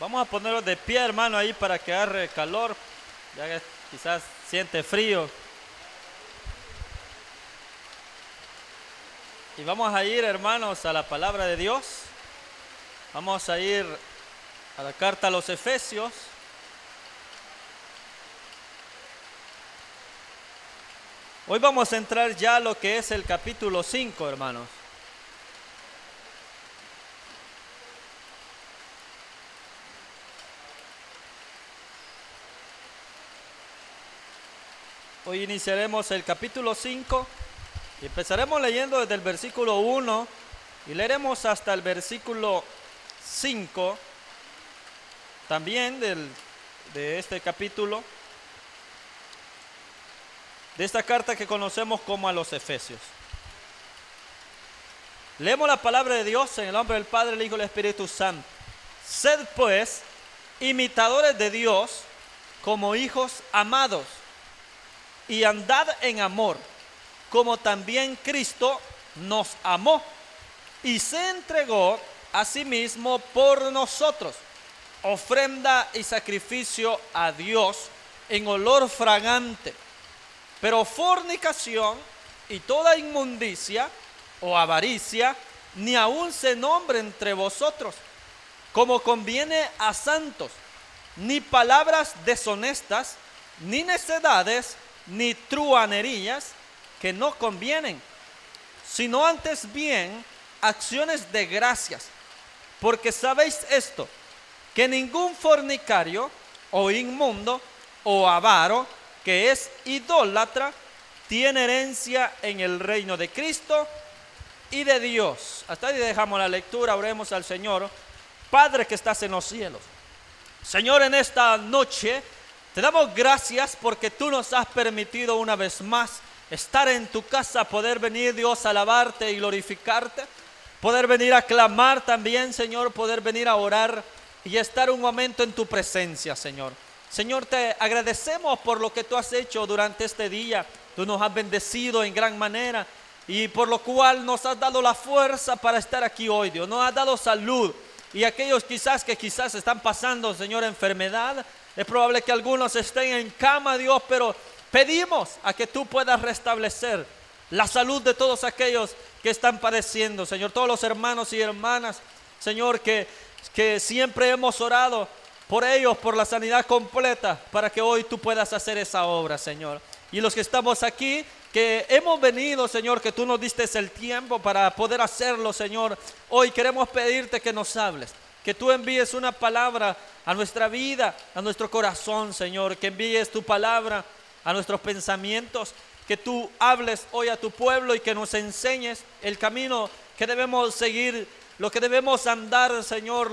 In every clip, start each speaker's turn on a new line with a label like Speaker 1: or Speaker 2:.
Speaker 1: Vamos a ponerlo de pie, hermano, ahí para que agarre calor, ya que quizás siente frío. Y vamos a ir, hermanos, a la palabra de Dios. Vamos a ir a la carta a los Efesios. Hoy vamos a entrar ya a lo que es el capítulo 5, hermanos. Hoy iniciaremos el capítulo 5 y empezaremos leyendo desde el versículo 1 y leeremos hasta el versículo 5 también de este capítulo, de esta carta que conocemos como a los Efesios. Leemos la palabra de Dios en el nombre del Padre, el Hijo y el Espíritu Santo. Sed pues imitadores de Dios como hijos amados, y andad en amor, como también Cristo nos amó y se entregó a sí mismo por nosotros, ofrenda y sacrificio a Dios en olor fragante. Pero fornicación y toda inmundicia o avaricia ni aun se nombre entre vosotros, como conviene a santos, ni palabras deshonestas, ni necedades, ni truhanerías que no convienen, sino antes bien acciones de gracias. Porque sabéis esto, que ningún fornicario o inmundo o avaro que es idólatra tiene herencia en el reino de Cristo y de Dios. Hasta ahí dejamos la lectura. Oremos al Señor. Padre que estás en los cielos, Señor, en esta noche te damos gracias porque tú nos has permitido una vez más estar en tu casa, poder venir, Dios, a alabarte y glorificarte, poder venir a clamar también, Señor, poder venir a orar y estar un momento en tu presencia, Señor. Señor, te agradecemos por lo que tú has hecho durante este día. Tú nos has bendecido en gran manera y por lo cual nos has dado la fuerza para estar aquí hoy, Dios. Nos has dado salud y aquellos que quizás están pasando, Señor, enfermedad. Es probable que algunos estén en cama, Dios, pero pedimos a que tú puedas restablecer la salud de todos aquellos que están padeciendo, Señor. Todos los hermanos y hermanas, Señor, que siempre hemos orado por ellos, por la sanidad completa, para que hoy tú puedas hacer esa obra, Señor. Y los que estamos aquí, que hemos venido, Señor, que tú nos diste el tiempo para poder hacerlo, Señor. Hoy queremos pedirte que nos hables, que tú envíes una palabra a nuestra vida, a nuestro corazón, Señor. Que envíes tu palabra a nuestros pensamientos, que tú hables hoy a tu pueblo y que nos enseñes el camino que debemos seguir, lo que debemos andar, Señor,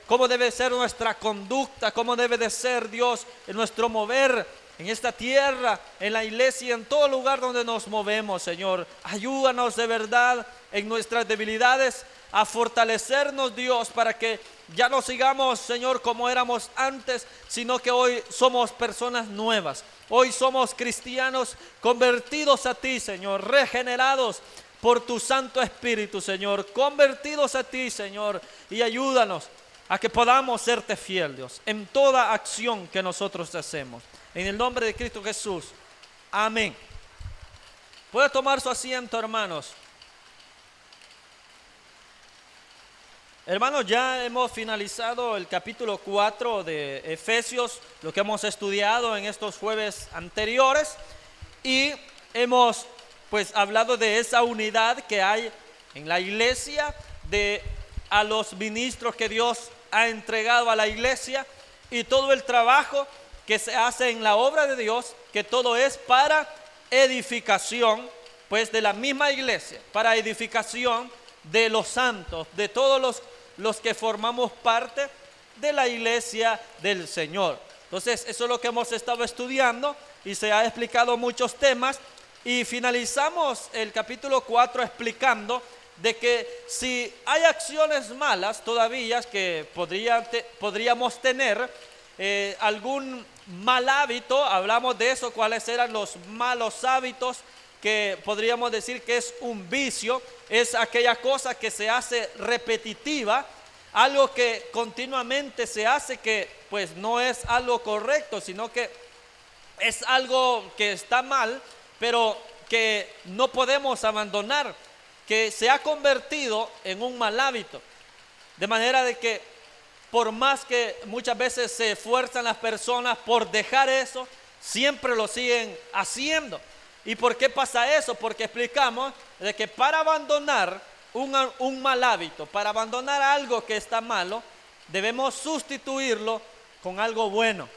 Speaker 1: cómo debe ser nuestra conducta, cómo debe de ser, Dios, en nuestro mover en esta tierra, en la iglesia, en todo lugar donde nos movemos, Señor. Ayúdanos de verdad en nuestras debilidades a fortalecernos, Dios, para que ya no sigamos, Señor, como éramos antes, sino que hoy somos personas nuevas. Hoy somos cristianos convertidos a ti, Señor, regenerados por tu Santo Espíritu, Señor, convertidos a ti, Señor, y ayúdanos a que podamos serte fiel, Dios, en toda acción que nosotros hacemos. En el nombre de Cristo Jesús, amén. Puede tomar su asiento, hermanos. Hermanos, ya hemos finalizado el capítulo 4 de Efesios, lo que hemos estudiado en estos jueves anteriores, y hemos hablado de esa unidad que hay en la iglesia, a los ministros que Dios ha entregado a la iglesia y todo el trabajo que se hace en la obra de Dios, que todo es para edificación, de la misma iglesia, para edificación de los santos, de todos los que formamos parte de la iglesia del Señor. Entonces, eso es lo que hemos estado estudiando y se ha explicado muchos temas y finalizamos el capítulo 4 explicando de que si hay acciones malas todavía que podríamos tener, algún mal hábito, hablamos de eso, cuáles eran los malos hábitos que podríamos decir que es un vicio, es aquella cosa que se hace repetitiva, algo que continuamente se hace que pues no es algo correcto, sino que es algo que está mal, pero que no podemos abandonar, que se ha convertido en un mal hábito. De manera de que por más que muchas veces se esfuerzan las personas por dejar eso, siempre lo siguen haciendo. ¿Y por qué pasa eso? Porque explicamos de que para abandonar un mal hábito, para abandonar algo que está malo, debemos sustituirlo con algo bueno.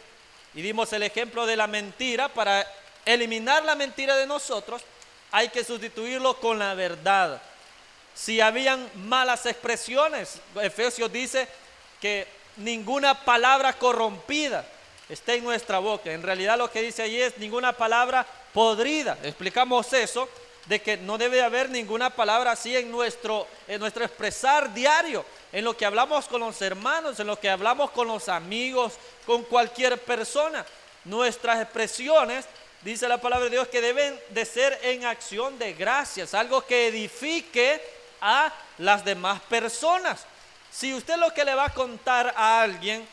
Speaker 1: Y dimos el ejemplo de la mentira. Para eliminar la mentira de nosotros, hay que sustituirlo con la verdad. Si habían malas expresiones, Efesios dice que ninguna palabra corrompida esté en nuestra boca. En realidad lo que dice allí es ninguna palabra podrida. Explicamos eso, de que no debe haber ninguna palabra así en nuestro expresar diario, en lo que hablamos con los hermanos, en lo que hablamos con los amigos, con cualquier persona. Nuestras expresiones, dice la palabra de Dios, que deben de ser en acción de gracias, algo que edifique a las demás personas. Si usted lo que le va a contar a alguien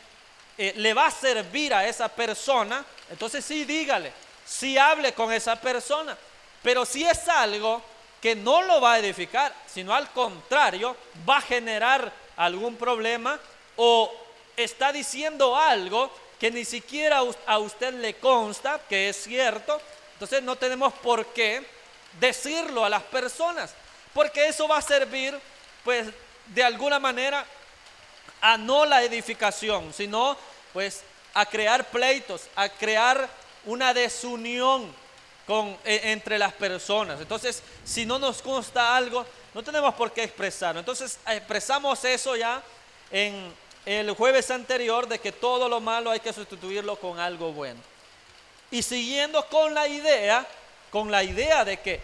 Speaker 1: le va a servir a esa persona, entonces sí, dígale, sí, hable con esa persona. Pero si es algo que no lo va a edificar, sino al contrario, va a generar algún problema, o está diciendo algo que ni siquiera a usted le consta que es cierto, entonces no tenemos por qué decirlo a las personas, porque eso va a servir pues de alguna manera a no la edificación, sino pues a crear pleitos, a crear una desunión entre las personas. Entonces, si no nos consta algo, no tenemos por qué expresarlo. Entonces, expresamos eso ya en el jueves anterior, de que todo lo malo hay que sustituirlo con algo bueno. Y siguiendo con la idea de que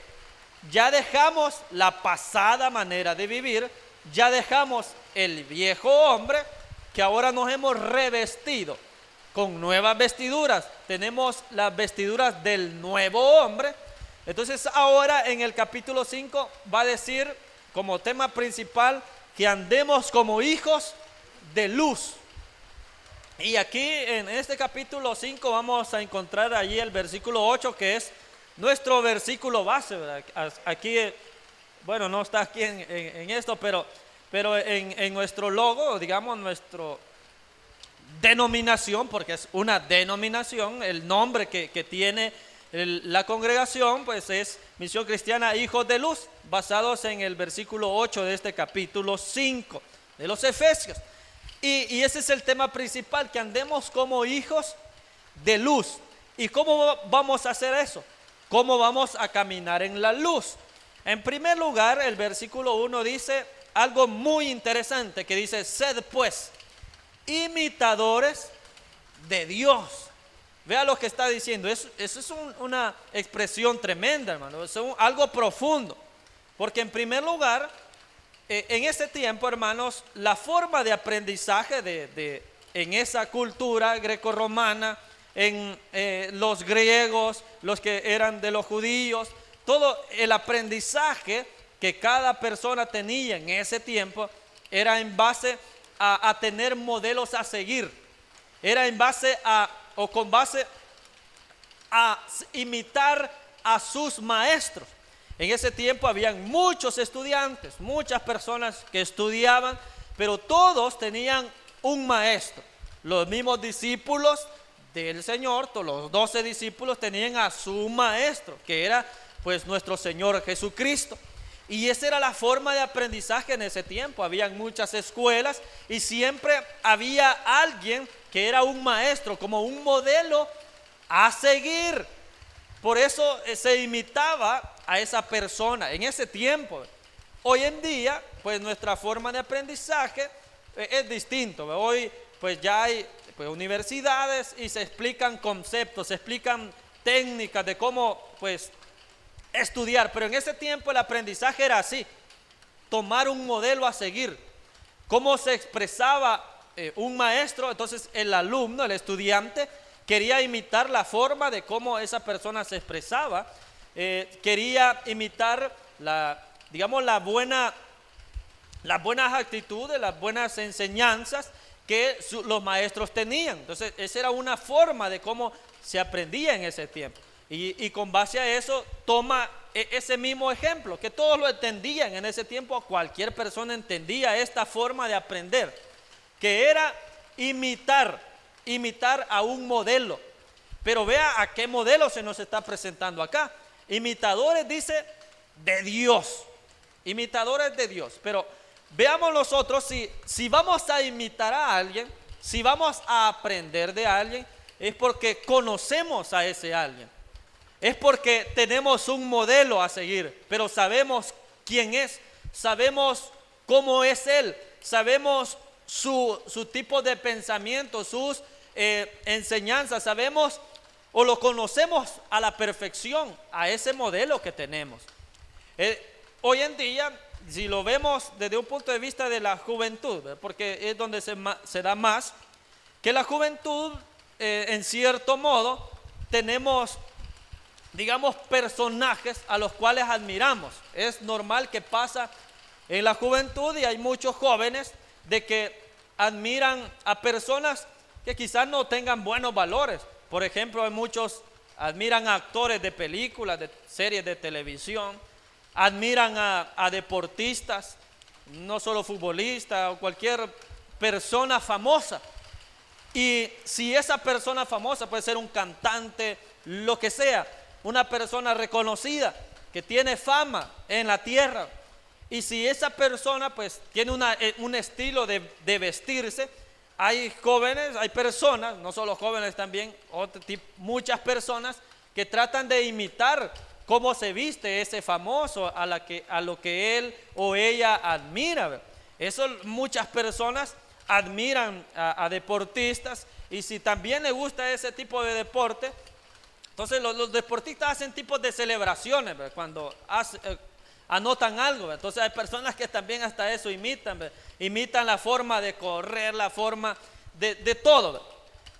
Speaker 1: ya dejamos la pasada manera de vivir, ya dejamos el viejo hombre, que ahora nos hemos revestido con nuevas vestiduras, tenemos las vestiduras del nuevo hombre. Entonces ahora en el capítulo 5 va a decir como tema principal que andemos como hijos de luz. Y aquí en este capítulo 5 vamos a encontrar allí el versículo 8, que es nuestro versículo base, ¿verdad? Aquí, bueno, no está aquí en esto, pero en nuestro logo, digamos, nuestro denominación, porque es una denominación, el nombre que tiene la congregación pues es Misión Cristiana Hijos de Luz, basados en el versículo 8 de este capítulo 5 de los Efesios. Y ese es el tema principal, que andemos como hijos de luz. ¿Y cómo vamos a hacer eso? ¿Cómo vamos a caminar en la luz? En primer lugar, el versículo 1 dice algo muy interesante, que dice: sed pues imitadores de Dios. Vea lo que está diciendo. Eso es una expresión tremenda, hermano. Es algo profundo. Porque en primer lugar, en ese tiempo, hermanos, la forma de aprendizaje en esa cultura grecorromana, en los griegos, los que eran de los judíos, todo el aprendizaje que cada persona tenía en ese tiempo era en base a tener modelos a seguir. Era en base con base a imitar a sus maestros. En ese tiempo habían muchos estudiantes, muchas personas que estudiaban, pero todos tenían un maestro. Los mismos discípulos del Señor, todos los 12 discípulos tenían a su maestro, que era pues nuestro Señor Jesucristo. Y esa era la forma de aprendizaje en ese tiempo. Habían muchas escuelas y siempre había alguien que era un maestro, como un modelo a seguir. Por eso se imitaba a esa persona en ese tiempo. Hoy en día, pues nuestra forma de aprendizaje es distinto. Hoy pues ya hay pues universidades y se explican conceptos, se explican técnicas de cómo pues estudiar. Pero en ese tiempo el aprendizaje era así: tomar un modelo a seguir. Cómo se expresaba un maestro, entonces el alumno, el estudiante, quería imitar la forma de cómo esa persona se expresaba. Quería imitar la buena las buenas actitudes, las buenas enseñanzas que los maestros tenían. Entonces, esa era una forma de cómo se aprendía en ese tiempo. Y con base a eso, toma ese mismo ejemplo, que todos lo entendían en ese tiempo. Cualquier persona entendía esta forma de aprender, que era imitar a un modelo. Pero vea a qué modelo se nos está presentando acá. Imitadores, dice, de Dios. Imitadores de Dios. Pero veamos nosotros si vamos a imitar a alguien, si vamos a aprender de alguien, es porque conocemos a ese alguien. Es porque tenemos un modelo a seguir, pero sabemos quién es, sabemos cómo es él, sabemos su tipo de pensamiento, sus enseñanzas, sabemos o lo conocemos a la perfección, a ese modelo que tenemos. Hoy en día, si lo vemos desde un punto de vista de la juventud, ¿verdad? Porque es donde se da más, que la juventud, en cierto modo, tenemos, digamos, personajes a los cuales admiramos. Es normal que pasa en la juventud y hay muchos jóvenes de que admiran a personas que quizás no tengan buenos valores. Por ejemplo, hay muchos admiran a actores de películas, de series de televisión, admiran a deportistas, no solo futbolistas o cualquier persona famosa. Y si esa persona famosa puede ser un cantante, lo que sea, una persona reconocida que tiene fama en la tierra, y si esa persona pues tiene un estilo de vestirse, hay jóvenes, hay personas, no solo jóvenes también, muchas personas que tratan de imitar cómo se viste ese famoso a lo que él o ella admira. Eso, muchas personas admiran a deportistas, y si también les gusta ese tipo de deporte, entonces los deportistas hacen tipos de celebraciones, ¿verdad? Cuando anotan algo, ¿verdad? Entonces hay personas que también hasta eso imitan, ¿verdad? Imitan la forma de correr, la forma de todo, ¿verdad?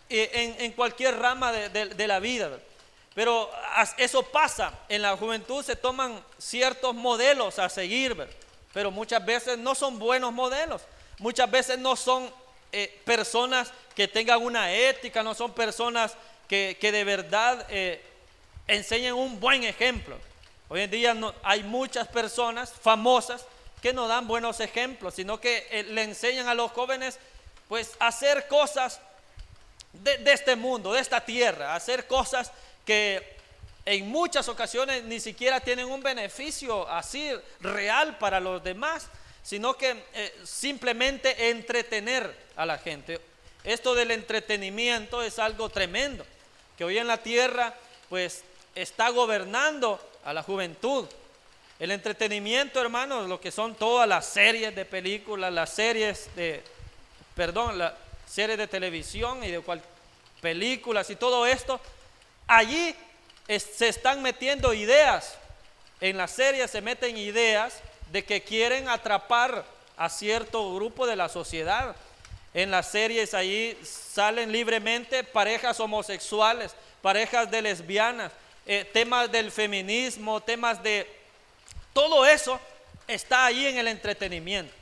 Speaker 1: En cualquier rama de la vida, ¿verdad? Pero eso pasa, en la juventud se toman ciertos modelos a seguir, ¿verdad? Pero muchas veces no son buenos modelos, muchas veces no son personas que tengan una ética, no son personas que de verdad enseñen un buen ejemplo. Hoy en día hay muchas personas famosas que no dan buenos ejemplos, sino que le enseñan a los jóvenes pues a hacer cosas de este mundo, de esta tierra, a hacer cosas que en muchas ocasiones ni siquiera tienen un beneficio así real para los demás, sino que simplemente entretener a la gente. Esto del entretenimiento es algo tremendo, que hoy en la tierra pues está gobernando a la juventud. El entretenimiento, hermanos, lo que son todas las series de películas, las series de televisión y de películas y todo esto, allí se están metiendo ideas. En las series se meten ideas de que quieren atrapar a cierto grupo de la sociedad. En las series allí salen libremente parejas homosexuales, parejas de lesbianas, temas del feminismo, temas de todo eso está ahí en el entretenimiento.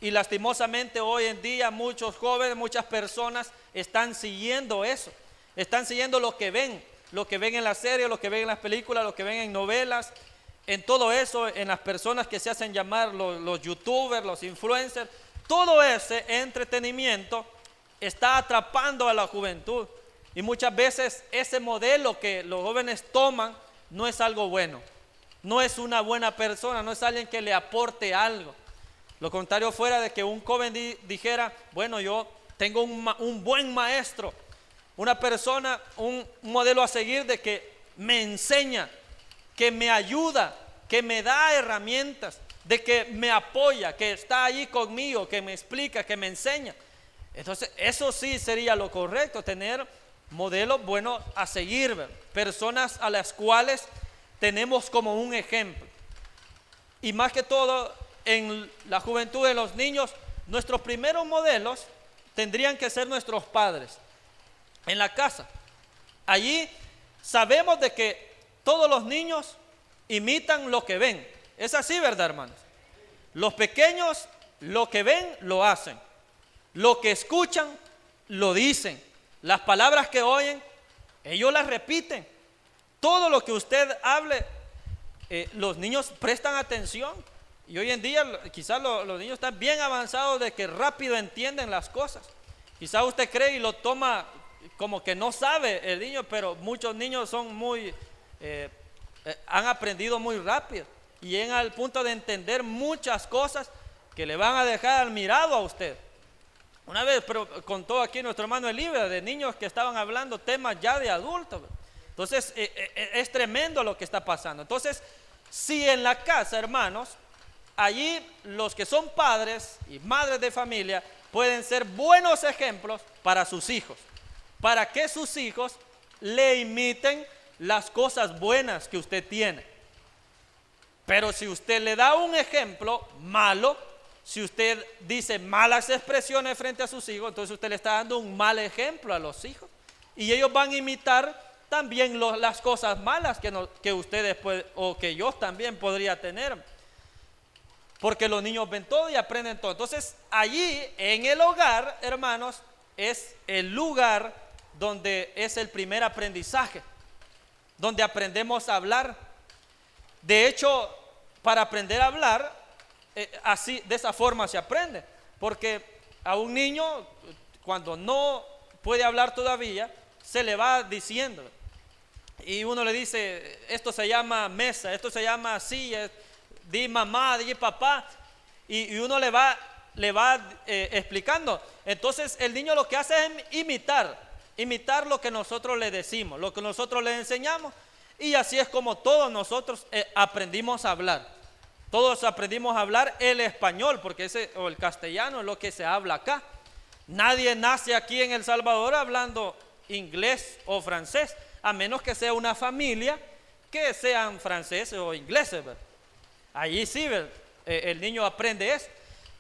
Speaker 1: Y lastimosamente hoy en día muchos jóvenes, muchas personas están siguiendo eso, están siguiendo lo que ven en las series, lo que ven en las películas, lo que ven en novelas, en todo eso, en las personas que se hacen llamar los youtubers, los influencers. Todo ese entretenimiento está atrapando a la juventud, y muchas veces ese modelo que los jóvenes toman no es algo bueno, no es una buena persona, no es alguien que le aporte algo. Lo contrario fuera de que un joven dijera, bueno, yo tengo un buen maestro, una persona, un modelo a seguir de que me enseña, que me ayuda, que me da herramientas, de que me apoya, que está ahí conmigo, que me explica, que me enseña. Entonces eso sí sería lo correcto, tener modelos buenos a seguir, ¿verdad? Personas a las cuales tenemos como un ejemplo. Y más que todo en la juventud de los niños, nuestros primeros modelos tendrían que ser nuestros padres en la casa. Allí sabemos de que todos los niños imitan lo que ven. Es así, ¿verdad, hermanos? Los pequeños lo que ven, lo hacen. Lo que escuchan, lo dicen. Las palabras que oyen, ellos las repiten. Todo lo que usted hable, los niños prestan atención. Y hoy en día quizás los niños están bien avanzados de que rápido entienden las cosas. Quizás usted cree y lo toma como que no sabe el niño, pero muchos niños son han aprendido muy rápido y llegan al punto de entender muchas cosas que le van a dejar admirado a usted. Una vez contó aquí nuestro hermano Elías de niños que estaban hablando temas ya de adultos. Entonces es tremendo lo que está pasando. Entonces, si en la casa, hermanos, allí los que son padres y madres de familia pueden ser buenos ejemplos para sus hijos, para que sus hijos le imiten las cosas buenas que usted tiene. Pero si usted le da un ejemplo malo, si usted dice malas expresiones frente a sus hijos, entonces usted le está dando un mal ejemplo a los hijos. Y ellos van a imitar también las cosas malas que ustedes o que yo también podría tener. Porque los niños ven todo y aprenden todo. Entonces, allí en el hogar, hermanos, es el lugar donde es el primer aprendizaje, donde aprendemos a hablar. De hecho, para aprender a hablar, así, de esa forma se aprende. Porque a un niño, cuando no puede hablar todavía, se le va diciendo. Y uno le dice, esto se llama mesa, esto se llama silla, di mamá, di papá. Y uno le va explicando. Entonces el niño lo que hace es imitar lo que nosotros le decimos, lo que nosotros le enseñamos. Y así es como todos nosotros aprendimos a hablar. Todos aprendimos a hablar el español, porque o el castellano es lo que se habla acá. Nadie nace aquí en El Salvador hablando inglés o francés, a menos que sea una familia que sean franceses o ingleses, ¿verdad? Allí sí, ¿verdad? El niño aprende eso.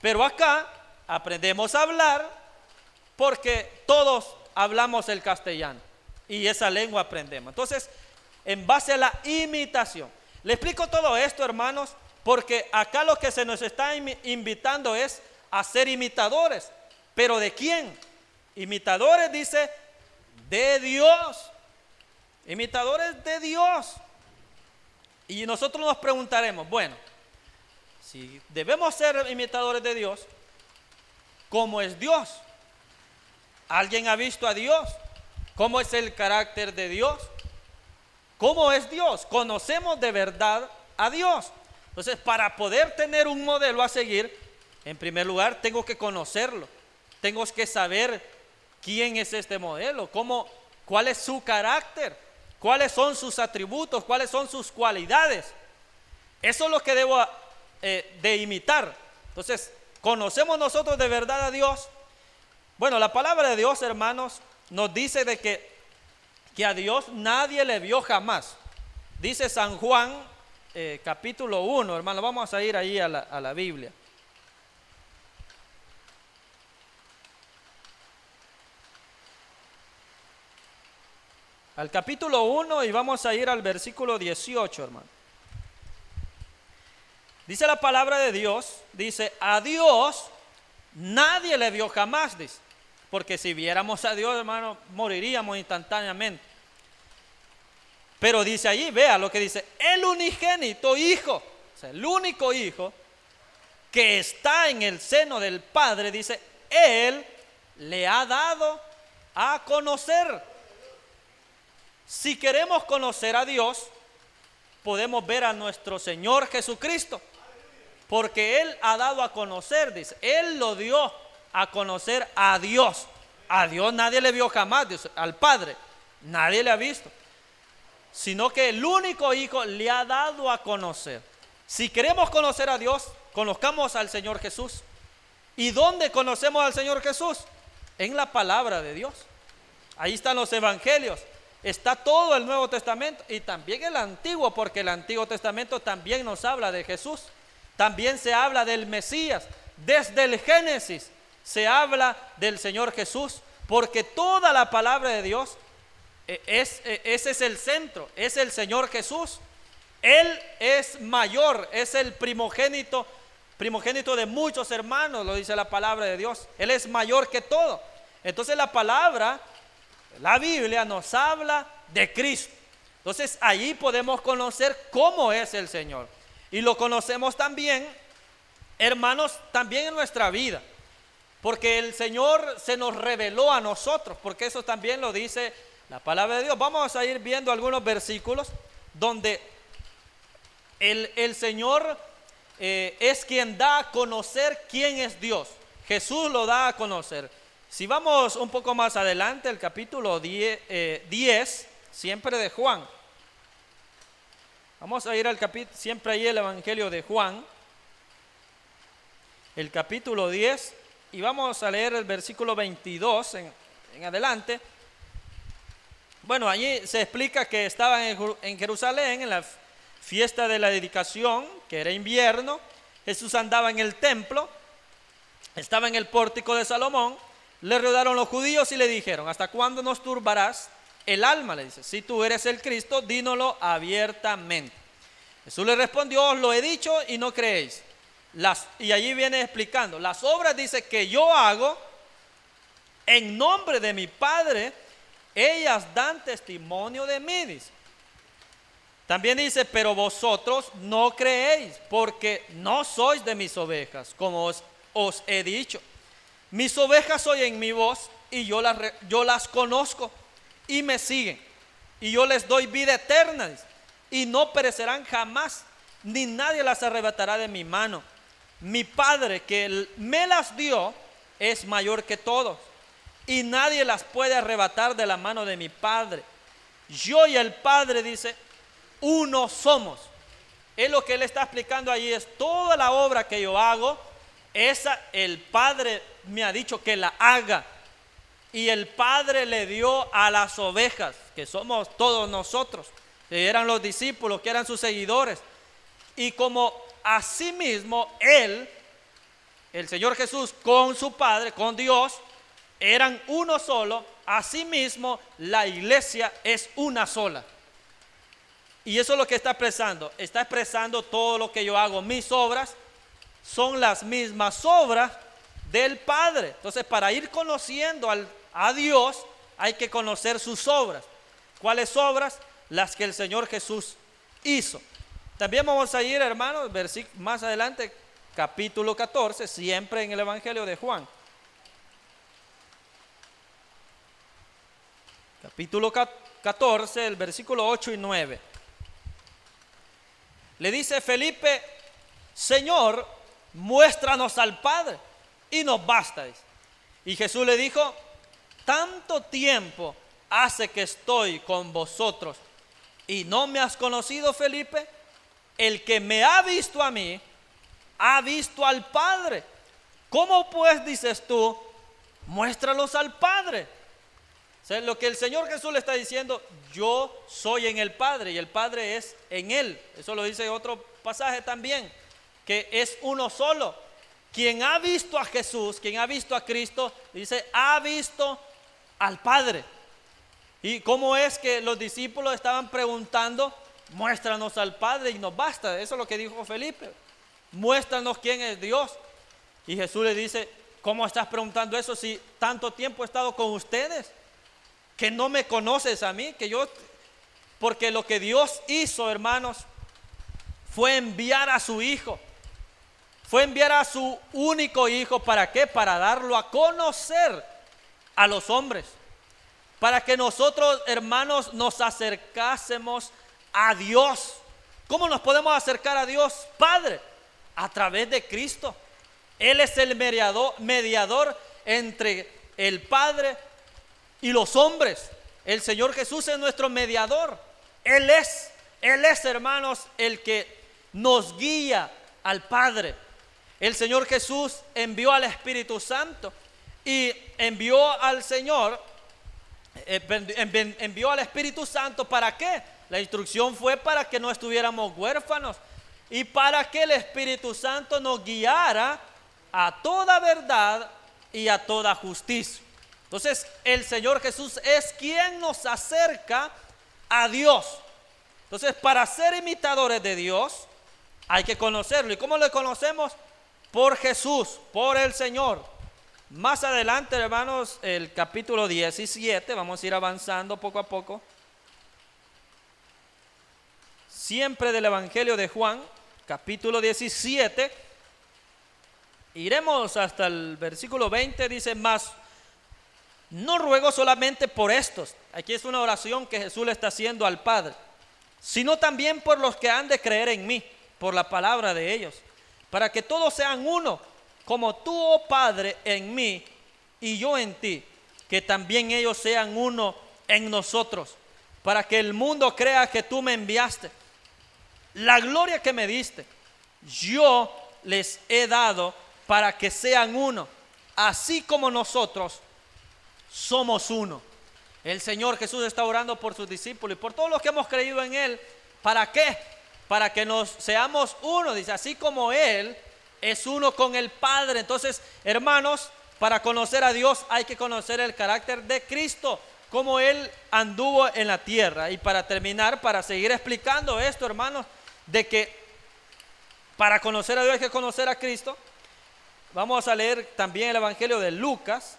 Speaker 1: Pero acá aprendemos a hablar porque todos hablamos el castellano y esa lengua aprendemos. Entonces, en base a la imitación. Le explico todo esto, hermanos, porque acá lo que se nos está invitando es a ser imitadores. ¿Pero de quién? Imitadores, dice, de Dios. Imitadores de Dios. Y nosotros nos preguntaremos, bueno, si debemos ser imitadores de Dios, ¿cómo es Dios? ¿Alguien ha visto a Dios? ¿Cómo es el carácter de Dios? ¿Cómo es Dios? ¿Conocemos de verdad a Dios? Entonces, para poder tener un modelo a seguir, en primer lugar, tengo que conocerlo. Tengo que saber quién es este modelo, cuál es su carácter, cuáles son sus atributos, cuáles son sus cualidades. Eso es lo que debo de imitar. Entonces, ¿conocemos nosotros de verdad a Dios? Bueno, la palabra de Dios, hermanos, nos dice de que a Dios nadie le vio jamás. Dice San Juan, capítulo 1, hermano, vamos a ir ahí a la Biblia. Al capítulo 1 y vamos a ir al versículo 18, hermano. Dice la palabra de Dios, dice, a Dios nadie le vio jamás, dice. Porque si viéramos a Dios, hermano, moriríamos instantáneamente. Pero dice allí, vea lo que dice, el unigénito hijo, o sea, el único hijo que está en el seno del Padre, dice, Él le ha dado a conocer. Si queremos conocer a Dios, podemos ver a nuestro Señor Jesucristo, porque Él ha dado a conocer, dice, Él lo dio a conocer a Dios. A Dios nadie le vio jamás, Dios, al Padre, nadie le ha visto, sino que el único Hijo le ha dado a conocer. Si queremos conocer a Dios, conozcamos al Señor Jesús. ¿Y dónde conocemos al Señor Jesús? En la palabra de Dios. Ahí están los evangelios. Está todo el Nuevo Testamento y también el Antiguo, porque el Antiguo Testamento también nos habla de Jesús. También se habla del Mesías. Desde el Génesis se habla del Señor Jesús, porque toda la palabra de Dios, ese es el centro, es el Señor Jesús. Él es mayor, es el primogénito primogénito de muchos hermanos, lo dice la palabra de Dios. Él es mayor que todo. Entonces la palabra, la Biblia nos habla de Cristo. Entonces allí podemos conocer cómo es el Señor. Y lo conocemos también, hermanos, también en nuestra vida. Porque el Señor se nos reveló a nosotros, porque eso también lo dice la palabra de Dios. Vamos a ir viendo algunos versículos donde el Señor es quien da a conocer quién es Dios. Jesús lo da a conocer. Si vamos un poco más adelante, el capítulo 10, siempre de Juan. Vamos a ir al capítulo, siempre ahí el Evangelio de Juan, el capítulo 10, y vamos a leer el versículo 22 en adelante. Bueno, allí se explica que estaban en Jerusalén, en la fiesta de la dedicación, que era invierno. Jesús andaba en el templo, estaba en el pórtico de Salomón. Le rodearon los judíos y le dijeron: ¿hasta cuándo nos turbarás el alma? Le dice: si tú eres el Cristo, dínoslo abiertamente. Jesús le respondió: os lo he dicho y no creéis. Y allí viene explicando, las obras, dice, que yo hago en nombre de mi Padre, ellas dan testimonio de mí, dice. También dice: pero vosotros no creéis, porque no sois de mis ovejas, como os he dicho. Mis ovejas oyen mi voz, y yo las conozco, y me siguen, y yo les doy vida eterna, dice, y no perecerán jamás, ni nadie las arrebatará de mi mano. Mi Padre que me las dio es mayor que todos, y nadie las puede arrebatar de la mano de mi Padre. Yo y el Padre, dice, uno somos. Es lo que él está explicando allí, es toda la obra que yo hago, esa el Padre me ha dicho que la haga. Y el Padre le dio a las ovejas, que somos todos nosotros, que eran los discípulos, que eran sus seguidores. Y como asimismo él, el Señor Jesús, con su Padre, con Dios, eran uno solo, asimismo la iglesia es una sola. Y eso es lo que está expresando todo lo que yo hago. Mis obras son las mismas obras del Padre. Entonces, para ir conociendo a Dios, hay que conocer sus obras. ¿Cuáles obras? Las que el Señor Jesús hizo. También vamos a ir, hermanos, más adelante, capítulo 14, siempre en el Evangelio de Juan. Capítulo 14, el versículo 8 y 9. Le dice Felipe: Señor, muéstranos al Padre y nos basta, dice. Y Jesús le dijo: tanto tiempo hace que estoy con vosotros y no me has conocido, Felipe. El que me ha visto a mí, ha visto al Padre. ¿Cómo pues dices tú, muéstralos al Padre? O sea, lo que el Señor Jesús le está diciendo: yo soy en el Padre y el Padre es en Él. Eso lo dice otro pasaje también, que es uno solo. Quien ha visto a Jesús, quien ha visto a Cristo, dice, ha visto al Padre. ¿Y cómo es que los discípulos estaban preguntando? Muéstranos al Padre y nos basta. Eso es lo que dijo Felipe. Muéstranos quién es Dios. Y Jesús le dice: ¿cómo estás preguntando eso si tanto tiempo he estado con ustedes? Que no me conoces a mí, porque lo que Dios hizo, hermanos, fue enviar a su Hijo. Fue enviar a su único Hijo. ¿Para qué? Para darlo a conocer a los hombres. Para que nosotros, hermanos, nos acercásemos a Dios. ¿Cómo nos podemos acercar a Dios Padre? A través de Cristo. Él es el mediador entre el Padre y los hombres. El Señor Jesús es nuestro mediador. Él es, hermanos, el que nos guía al Padre. El Señor Jesús envió al Espíritu Santo y envió al Espíritu Santo. ¿Para qué? La instrucción fue para que no estuviéramos huérfanos y para que el Espíritu Santo nos guiara a toda verdad y a toda justicia. Entonces, el Señor Jesús es quien nos acerca a Dios. Entonces, para ser imitadores de Dios, hay que conocerlo. ¿Y cómo lo conocemos? por Jesús, por el Señor. Más adelante, hermanos, el capítulo 17, vamos a ir avanzando poco a poco. Siempre del Evangelio de Juan, capítulo 17, iremos hasta el versículo 20, dice: más, no ruego solamente por estos. Aquí es una oración que Jesús le está haciendo al Padre, sino también por los que han de creer en mí, por la palabra de ellos, para que todos sean uno, como tú, oh Padre, en mí y yo en ti, que también ellos sean uno en nosotros, para que el mundo crea que tú me enviaste. La gloria que me diste, yo les he dado para que sean uno, así como nosotros somos uno. El Señor Jesús está orando por sus discípulos y por todos los que hemos creído en Él. ¿Para qué? Para que nos seamos uno. Dice, así como Él es uno con el Padre. Entonces, hermanos, para conocer a Dios hay que conocer el carácter de Cristo, como Él anduvo en la tierra. Y para terminar, para seguir explicando esto, hermanos, de que para conocer a Dios hay que conocer a Cristo, vamos a leer también el Evangelio de Lucas,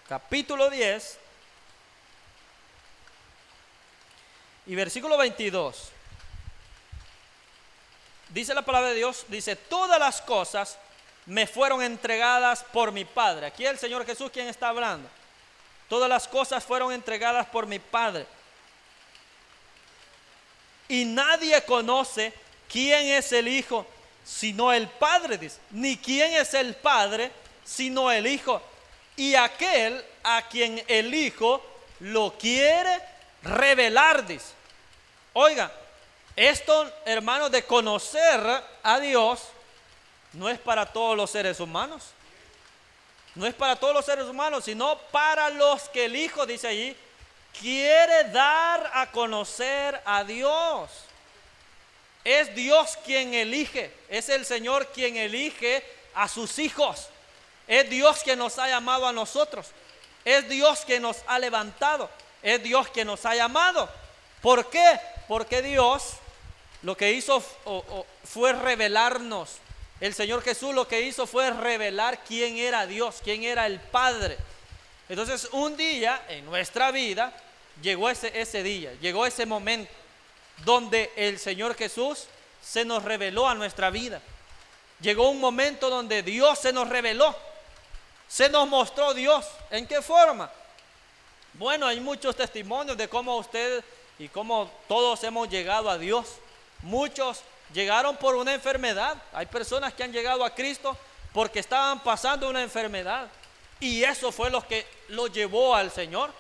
Speaker 1: capítulo 10 y versículo 22. Dice la palabra de Dios, dice: todas las cosas me fueron entregadas por mi Padre. Aquí el Señor Jesús quien está hablando. Todas las cosas fueron entregadas por mi Padre. Y nadie conoce quién es el Hijo sino el Padre, dice. Ni quién es el Padre sino el Hijo, y aquel a quien el Hijo lo quiere revelar, dice. Oiga, esto, hermanos, de conocer a Dios no es para todos los seres humanos. No es para todos los seres humanos, sino para los que el Hijo, dice allí, quiere dar a conocer a Dios. Es Dios quien elige, es el Señor quien elige a sus hijos. Es Dios quien nos ha llamado a nosotros. Es Dios quien nos ha levantado. Es Dios quien nos ha llamado. ¿Por qué? Porque Dios lo que hizo fue revelarnos. El Señor Jesús lo que hizo fue revelar quién era Dios, quién era el Padre. Entonces, un día en nuestra vida llegó ese día, llegó ese momento donde el Señor Jesús se nos reveló a nuestra vida. Llegó un momento donde Dios se nos reveló, se nos mostró Dios. ¿En qué forma? Bueno, hay muchos testimonios de cómo usted y cómo todos hemos llegado a Dios. Muchos llegaron por una enfermedad. Hay personas que han llegado a Cristo porque estaban pasando una enfermedad, y eso fue lo que los llevó al Señor,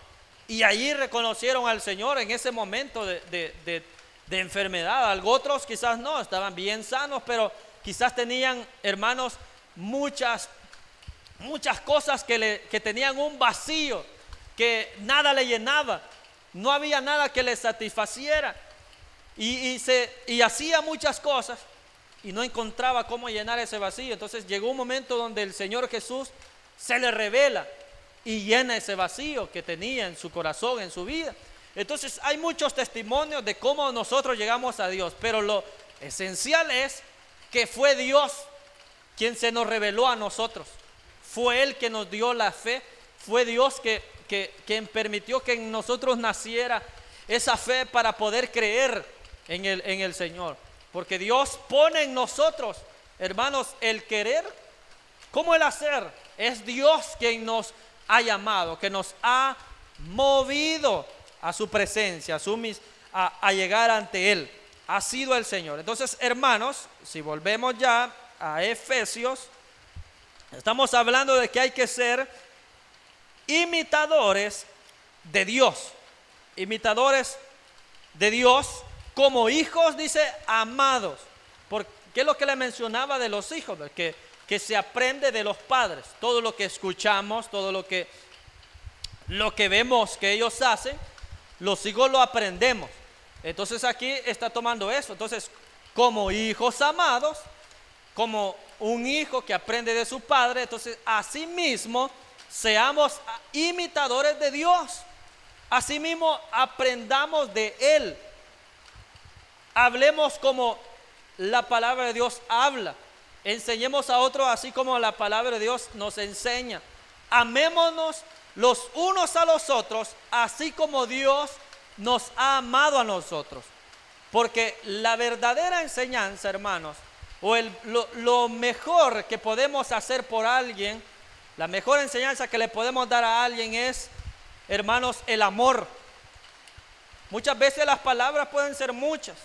Speaker 1: y allí reconocieron al Señor en ese momento de enfermedad. Otros quizás no, estaban bien sanos, pero quizás tenían, hermanos, muchas cosas que tenían un vacío, que nada le llenaba, no había nada que le satisfaciera, y hacía muchas cosas y no encontraba cómo llenar ese vacío. Entonces llegó un momento donde el Señor Jesús se le revela y llena ese vacío que tenía en su corazón, en su vida. Entonces hay muchos testimonios de cómo nosotros llegamos a Dios, pero lo esencial es que fue Dios quien se nos reveló a nosotros. Fue Él que nos dio la fe, fue Dios quien permitió que en nosotros naciera esa fe para poder creer en el Señor. Porque Dios pone en nosotros, hermanos, el querer como el hacer. Es Dios quien nos ha llamado, que nos ha movido a su presencia, a llegar ante Él. Ha sido el Señor. Entonces, hermanos, si volvemos ya a Efesios, estamos hablando de que hay que ser imitadores de Dios. Imitadores de Dios como hijos, dice, amados. ¿Por qué es lo que le mencionaba de los hijos? Que se aprende de los padres. Todo lo que escuchamos, todo lo que vemos que ellos hacen, los hijos lo aprendemos. Entonces aquí está tomando eso. Entonces, como hijos amados, como un hijo que aprende de su padre, entonces asimismo seamos imitadores de Dios. Asimismo aprendamos de Él. Hablemos como la palabra de Dios habla. Enseñemos a otros así como la palabra de Dios nos enseña. Amémonos los unos a los otros, así como Dios nos ha amado a nosotros. Porque la verdadera enseñanza, hermanos, o lo mejor que podemos hacer por alguien, la mejor enseñanza que le podemos dar a alguien es, hermanos, el amor. Muchas veces las palabras pueden ser muchas.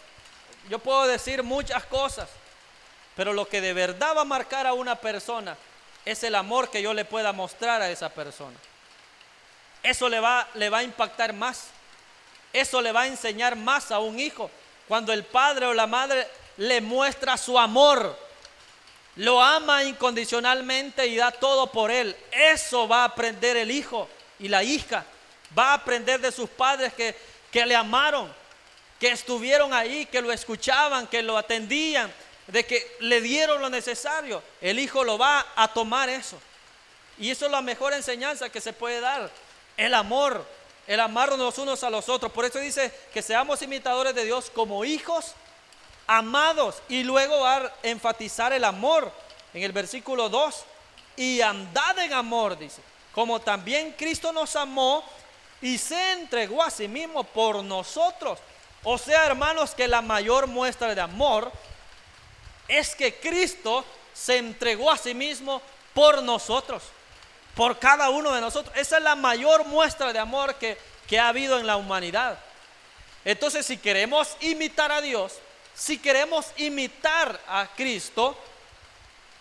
Speaker 1: Yo puedo decir muchas cosas, pero lo que de verdad va a marcar a una persona es el amor que yo le pueda mostrar a esa persona. Eso le va a impactar más. Eso le va a enseñar más a un hijo. Cuando el padre o la madre le muestra su amor, lo ama incondicionalmente y da todo por él, eso va a aprender el hijo y la hija. Va a aprender de sus padres que le amaron, que estuvieron ahí, que lo escuchaban, que lo atendían, de que le dieron lo necesario. El hijo lo va a tomar eso. Y eso es la mejor enseñanza que se puede dar. El amor, el amarnos los unos a los otros. Por eso dice que seamos imitadores de Dios como hijos amados. Y luego va a enfatizar el amor en el versículo 2. Y andad en amor, dice, como también Cristo nos amó y se entregó a sí mismo por nosotros. O sea, hermanos, que la mayor muestra de amor es que Cristo se entregó a sí mismo por nosotros, por cada uno de nosotros. Esa es la mayor muestra de amor que ha habido en la humanidad. Entonces, si queremos imitar a Dios, si queremos imitar a Cristo,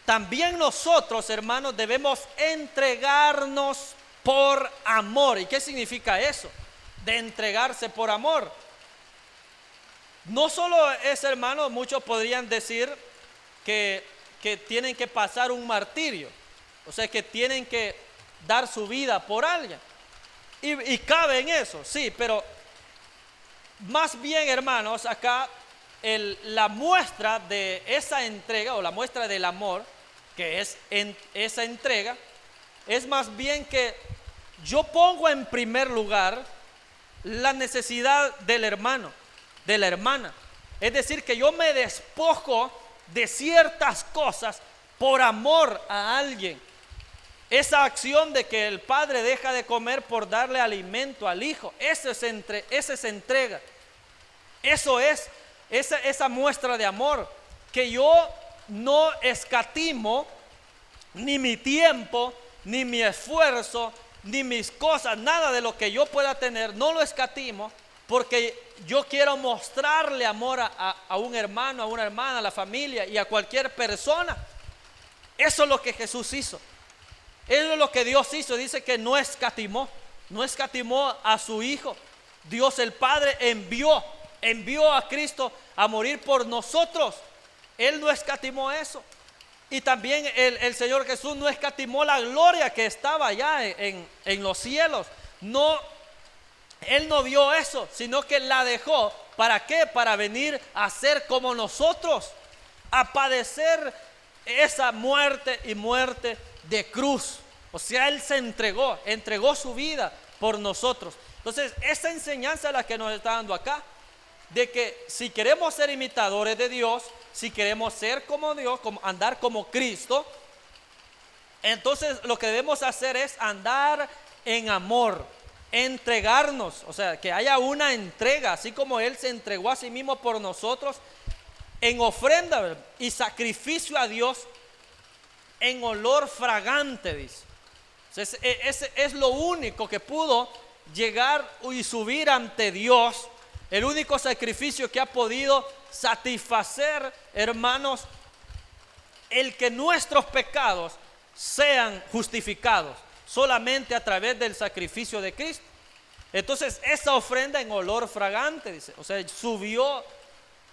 Speaker 1: también nosotros, hermanos, debemos entregarnos por amor. ¿Y qué significa eso? De entregarse por amor. No solo es, hermanos, muchos podrían decir que tienen que pasar un martirio, o sea, que tienen que dar su vida por alguien. Y cabe en eso, sí, pero más bien, hermanos, acá la muestra de esa entrega o la muestra del amor, que es esa entrega, es más bien que yo pongo en primer lugar la necesidad del hermano, de la hermana. Es decir, que yo me despojo de ciertas cosas por amor a alguien. Esa acción de que el padre deja de comer por darle alimento al hijo, esa es entrega. Eso es esa muestra de amor, que yo no escatimo ni mi tiempo, ni mi esfuerzo, ni mis cosas, nada de lo que yo pueda tener, no lo escatimo, porque yo quiero mostrarle amor a un hermano, a una hermana, a la familia y a cualquier persona. Eso es lo que Jesús hizo. Eso es lo que Dios hizo. Dice que no escatimó a su Hijo. Dios el Padre envió a Cristo a morir por nosotros. Él no escatimó eso. Y también el Señor Jesús no escatimó la gloria que estaba allá en los cielos. Él no vio eso, sino que la dejó. ¿Para qué? Para venir a ser como nosotros, a padecer esa muerte y muerte de cruz. O sea, Él se entregó su vida por nosotros. Entonces, esa enseñanza es la que nos está dando acá, de que si queremos ser imitadores de Dios, si queremos ser como Dios, andar como Cristo, entonces lo que debemos hacer es andar en amor, entregarnos, o sea, que haya una entrega, así como Él se entregó a sí mismo por nosotros, en ofrenda y sacrificio a Dios, en olor fragante, dice. Entonces, ese es lo único que pudo llegar y subir ante Dios, el único sacrificio que ha podido satisfacer, hermanos, el que nuestros pecados sean justificados solamente a través del sacrificio de Cristo. Entonces, esa ofrenda en olor fragante, dice, o sea, subió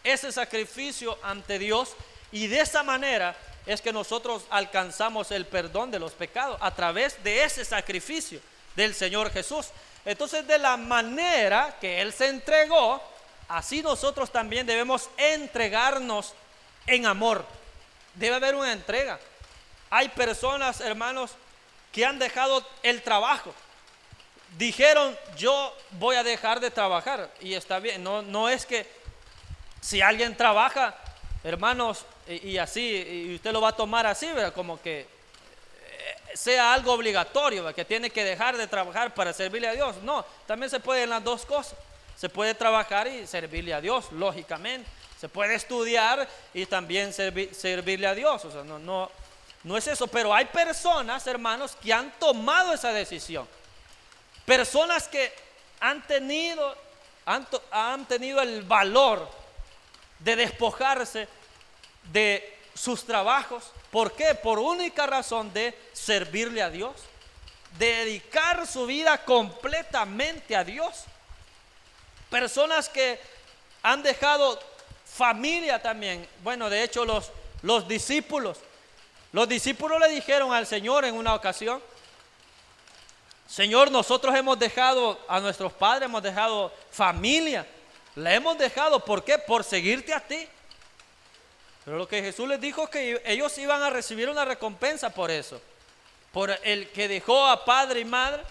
Speaker 1: ese sacrificio ante Dios, y de esa manera es que nosotros alcanzamos el perdón de los pecados, a través de ese sacrificio del Señor Jesús. Entonces, de la manera que Él se entregó, así nosotros también debemos entregarnos en amor. Debe haber una entrega. Hay personas, hermanos, que han dejado el trabajo. Dijeron, yo voy a dejar de trabajar, y está bien. No es que si alguien trabaja hermanos, y así, y usted lo va a tomar así, ¿verdad? Como que sea algo obligatorio, ¿verdad? Que tiene que dejar de trabajar para servirle a Dios. No, también se puede en las dos cosas. Se puede trabajar y servirle a Dios, lógicamente. Se puede estudiar y también servirle a Dios. O sea, no es eso. Pero hay personas, hermanos, que han tomado esa decisión. Personas que han tenido el valor de despojarse de sus trabajos. ¿Por qué? Por única razón de servirle a Dios, de dedicar su vida completamente a Dios. Personas que han dejado familia también. Bueno, de hecho los discípulos le dijeron al Señor en una ocasión: Señor, nosotros hemos dejado a nuestros padres, hemos dejado familia, la hemos dejado. ¿Por qué? Por seguirte a ti. Pero lo que Jesús les dijo es que ellos iban a recibir una recompensa por eso. Por el que dejó a padre y madre,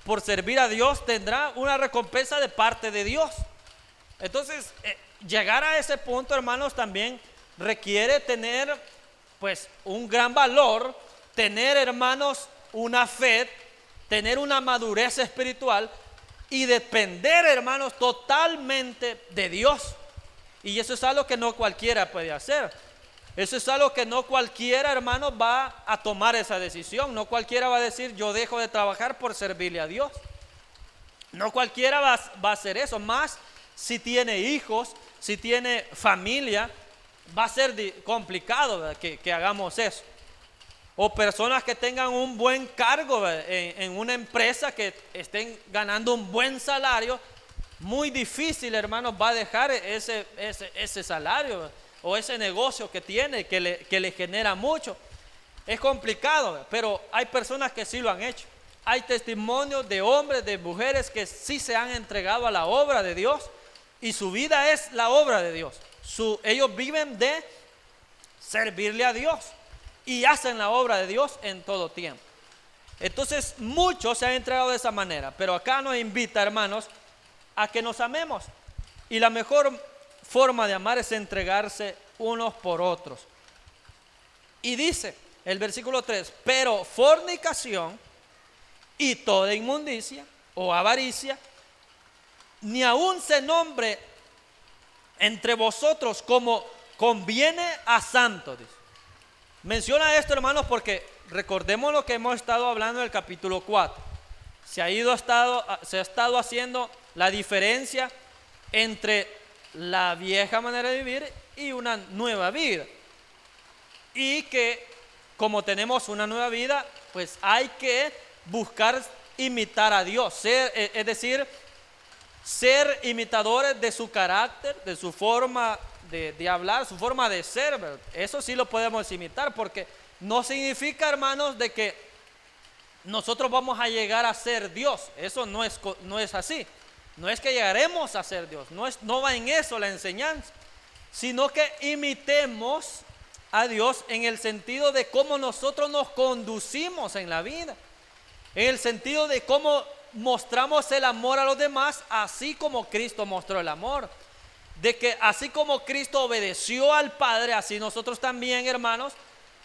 Speaker 1: por servir a Dios, tendrá una recompensa de parte de Dios. Entonces, llegar a ese punto, hermanos, también requiere tener, pues, un gran valor, tener, hermanos, una fe, tener una madurez espiritual y depender, hermanos, totalmente de Dios. Y eso es algo que no cualquiera puede hacer. Eso es algo que no cualquiera, hermano, va a tomar esa decisión. No cualquiera va a decir: yo dejo de trabajar por servirle a Dios. No cualquiera va a hacer eso. Más si tiene hijos, si tiene familia, va a ser complicado, ¿verdad? Que hagamos eso. O personas que tengan un buen cargo, ¿verdad? En una empresa, que estén ganando un buen salario. Muy difícil, hermanos, va a dejar ese salario, ¿verdad? O ese negocio que tiene, que le genera mucho. Es complicado, ¿verdad? Pero hay personas que sí lo han hecho. Hay testimonios de hombres, de mujeres que sí se han entregado a la obra de Dios, y su vida es la obra de Dios. Ellos viven de servirle a Dios y hacen la obra de Dios en todo tiempo. Entonces muchos se han entregado de esa manera, pero acá nos invita, hermanos, a que nos amemos. Y la mejor forma de amar es entregarse unos por otros. Y dice el versículo 3: pero fornicación y toda inmundicia o avaricia, ni aun se nombre entre vosotros como conviene a santos. Dice. Menciona esto, hermanos, porque recordemos lo que hemos estado hablando en el capítulo 4. Se ha estado haciendo la diferencia entre la vieja manera de vivir y una nueva vida. Y que como tenemos una nueva vida, pues hay que buscar imitar a Dios. Es decir, ser imitadores de su carácter, de su forma de hablar, su forma de ser, ¿verdad? Eso sí lo podemos imitar, porque no significa, hermanos, de que nosotros vamos a llegar a ser Dios. Eso no es así. No es que llegaremos a ser Dios, no va en eso la enseñanza, sino que imitemos a Dios en el sentido de cómo nosotros nos conducimos en la vida, en el sentido de cómo mostramos el amor a los demás, así como Cristo mostró el amor. De que así como Cristo obedeció al Padre, así nosotros también, hermanos,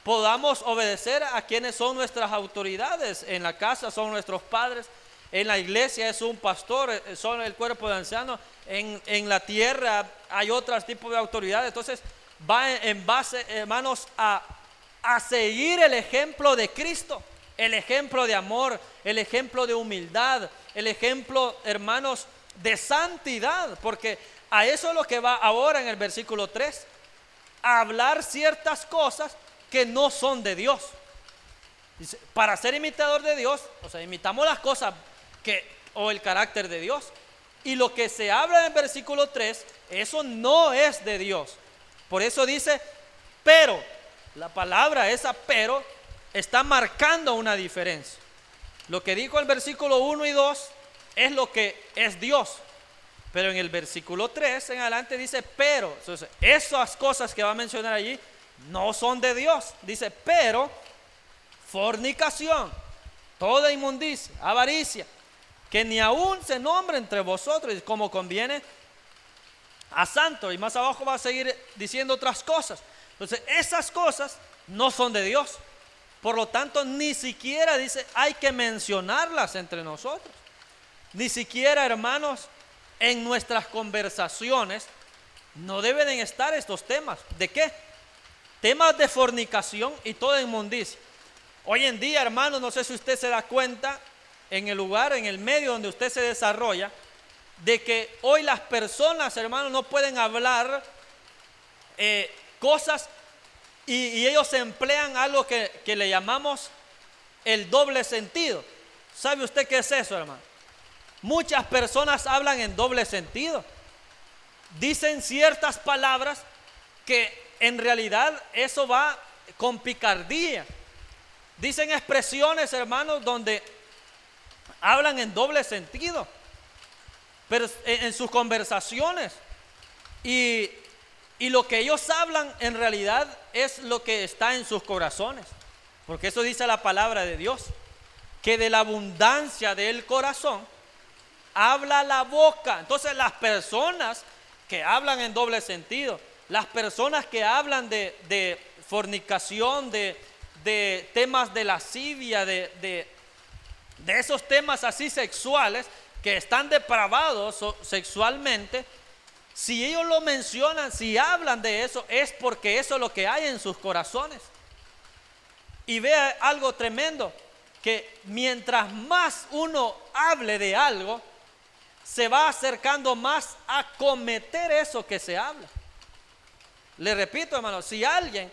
Speaker 1: podamos obedecer a quienes son nuestras autoridades. En la casa son nuestros padres, en la iglesia es un pastor, son el cuerpo de ancianos, en la tierra hay otros tipos de autoridades. Entonces va en base, hermanos, a seguir el ejemplo de Cristo, el ejemplo de amor, el ejemplo de humildad, el ejemplo, hermanos, de santidad, porque a eso es lo que va ahora en el versículo 3, a hablar ciertas cosas que no son de Dios. Dice, para ser imitador de Dios, o sea, imitamos las cosas o el carácter de Dios, y lo que se habla en el versículo 3, eso no es de Dios. Por eso dice, pero, la palabra esa pero está marcando una diferencia. Lo que dijo el versículo 1 y 2 es lo que es Dios, pero en el versículo 3 en adelante dice pero. Entonces, esas cosas que va a mencionar allí no son de Dios. Dice, pero fornicación, toda inmundicia, avaricia, que ni aún se nombre entre vosotros como conviene a santo, y más abajo va a seguir diciendo otras cosas. Entonces esas cosas no son de Dios. Por lo tanto, ni siquiera dice hay que mencionarlas entre nosotros. Ni siquiera, hermanos, en nuestras conversaciones no deben estar estos temas. ¿De qué? Temas de fornicación y toda inmundicia. Hoy en día, hermanos, no sé si usted se da cuenta, en el lugar, en el medio donde usted se desarrolla, de que hoy las personas, hermanos, no pueden hablar cosas y ellos emplean algo que le llamamos el doble sentido. ¿Sabe usted qué es eso, hermano? Muchas personas hablan en doble sentido. Dicen ciertas palabras que en realidad eso va con picardía. Dicen expresiones, hermanos, donde hablan en doble sentido, pero en sus conversaciones, y lo que ellos hablan en realidad es lo que está en sus corazones, porque eso dice la palabra de Dios, que de la abundancia del corazón habla la boca. Entonces las personas que hablan en doble sentido, las personas que hablan de fornicación, de temas de lascivia, de esos temas así sexuales, que están depravados sexualmente, si ellos lo mencionan, si hablan de eso, es porque eso es lo que hay en sus corazones. Y vea algo tremendo, que mientras más uno hable de algo, se va acercando más a cometer eso que se habla. Le repito, hermano, si alguien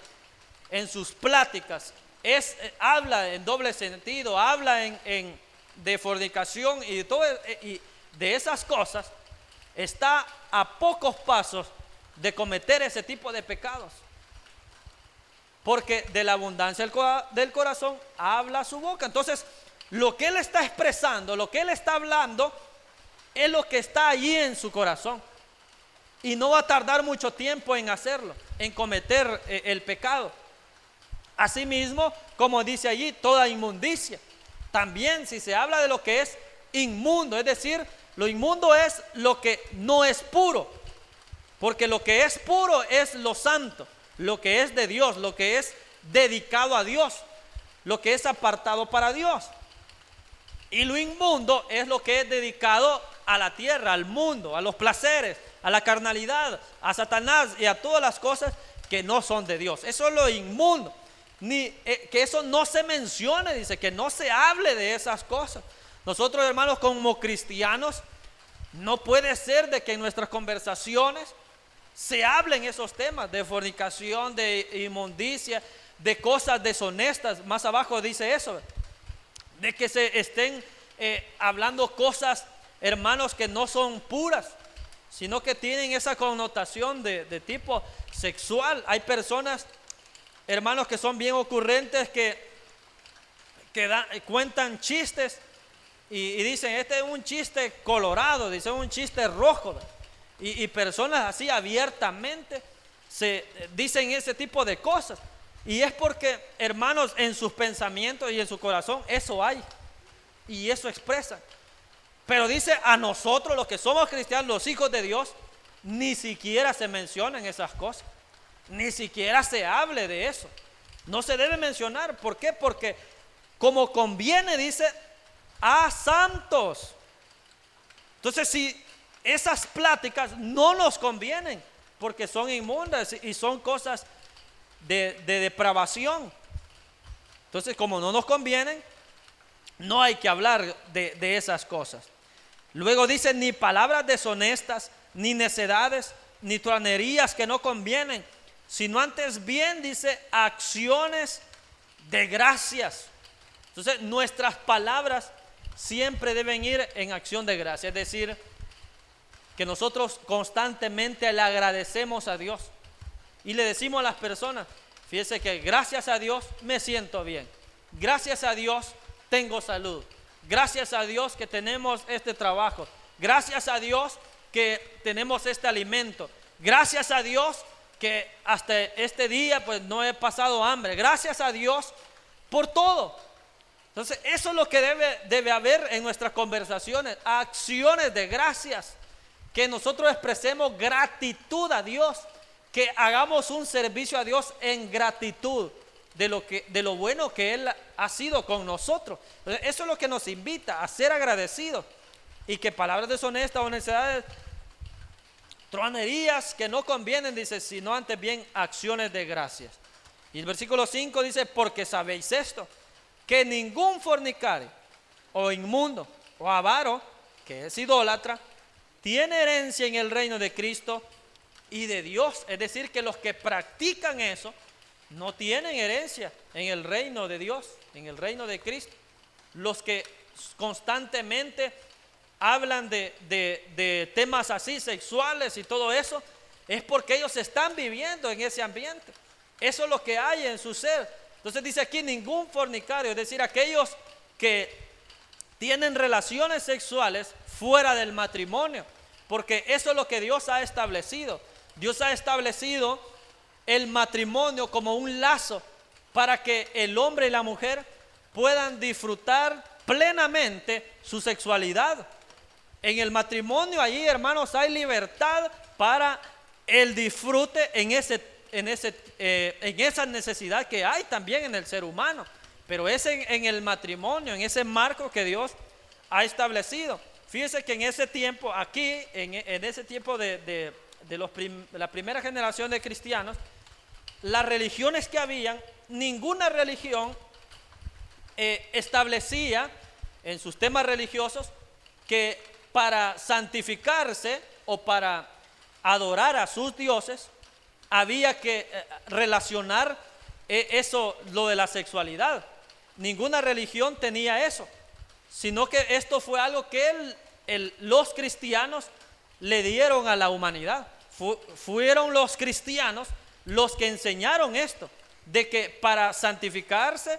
Speaker 1: en sus pláticas habla en doble sentido, habla de fornicación y de esas cosas, está a pocos pasos de cometer ese tipo de pecados, porque de la abundancia del corazón habla su boca. Entonces lo que él está expresando, lo que él está hablando, es lo que está allí en su corazón, y no va a tardar mucho tiempo en hacerlo, en cometer el pecado. Asimismo, como dice allí, toda inmundicia. También si se habla de lo que es inmundo, es decir, lo inmundo es lo que no es puro, porque lo que es puro es lo santo, lo que es de Dios, lo que es dedicado a Dios, lo que es apartado para Dios. Y lo inmundo es lo que es dedicado a la tierra, al mundo, a los placeres, a la carnalidad, a Satanás y a todas las cosas que no son de Dios. Eso es lo inmundo. Que eso no se mencione, dice, que no se hable de esas cosas. Nosotros, hermanos, como cristianos, no puede ser de que en nuestras conversaciones se hablen esos temas de fornicación, de inmundicia, de cosas deshonestas. Más abajo dice eso, de que se estén hablando cosas, hermanos, que no son puras, sino que tienen esa connotación de tipo sexual. Hay personas, hermanos, que son bien ocurrentes, que cuentan chistes y dicen, este es un chiste colorado, dicen un chiste rojo, y personas así abiertamente se dicen ese tipo de cosas, y es porque, hermanos, en sus pensamientos y en su corazón eso hay, y eso expresan. Pero dice, a nosotros los que somos cristianos, los hijos de Dios, ni siquiera se mencionan esas cosas, ni siquiera se hable de eso, no se debe mencionar. ¿Por qué? Porque como conviene, dice, a santos. Entonces, si esas pláticas no nos convienen, porque son inmundas y son cosas de depravación, entonces como no nos convienen, no hay que hablar de esas cosas. Luego dice, ni palabras deshonestas, ni necedades, ni truanerías que no convienen, sino antes bien, dice, acciones de gracias. Entonces nuestras palabras siempre deben ir en acción de gracia, es decir, que nosotros constantemente le agradecemos a Dios y le decimos a las personas, fíjese que gracias a Dios me siento bien, gracias a Dios tengo salud, gracias a Dios que tenemos este trabajo, gracias a Dios que tenemos este alimento, gracias a Dios que hasta este día pues no he pasado hambre, gracias a Dios por todo. Entonces eso es lo que debe haber en nuestras conversaciones, acciones de gracias, que nosotros expresemos gratitud a Dios, que hagamos un servicio a Dios en gratitud de lo bueno que Él ha sido con nosotros. Entonces, eso es lo que nos invita a ser agradecidos, y que palabras deshonestas o necedades, truanerías que no convienen, dice, sino antes bien acciones de gracias. Y el versículo 5 dice: porque sabéis esto, que ningún fornicario o inmundo o avaro, que es idólatra, tiene herencia en el reino de Cristo y de Dios. Es decir, que los que practican eso no tienen herencia en el reino de Dios, en el reino de Cristo. Los que constantemente hablan de temas así, sexuales y todo eso, es porque ellos están viviendo en ese ambiente. Eso es lo que hay en su ser. Entonces dice aquí: ningún fornicario, es decir, aquellos que tienen relaciones sexuales fuera del matrimonio, porque eso es lo que Dios ha establecido. Dios ha establecido el matrimonio como un lazo para que el hombre y la mujer puedan disfrutar plenamente su sexualidad. En el matrimonio, allí, hermanos, hay libertad para el disfrute en esa necesidad que hay también en el ser humano, pero es en el matrimonio, en ese marco que Dios ha establecido. Fíjense que en ese tiempo, aquí, en ese tiempo de la primera generación de cristianos, las religiones que habían, ninguna religión establecía en sus temas religiosos que para santificarse o para adorar a sus dioses había que relacionar eso, lo de la sexualidad. Ninguna religión tenía eso, sino que esto fue algo que los cristianos le dieron a la humanidad. Fueron los cristianos los que enseñaron esto, de que para santificarse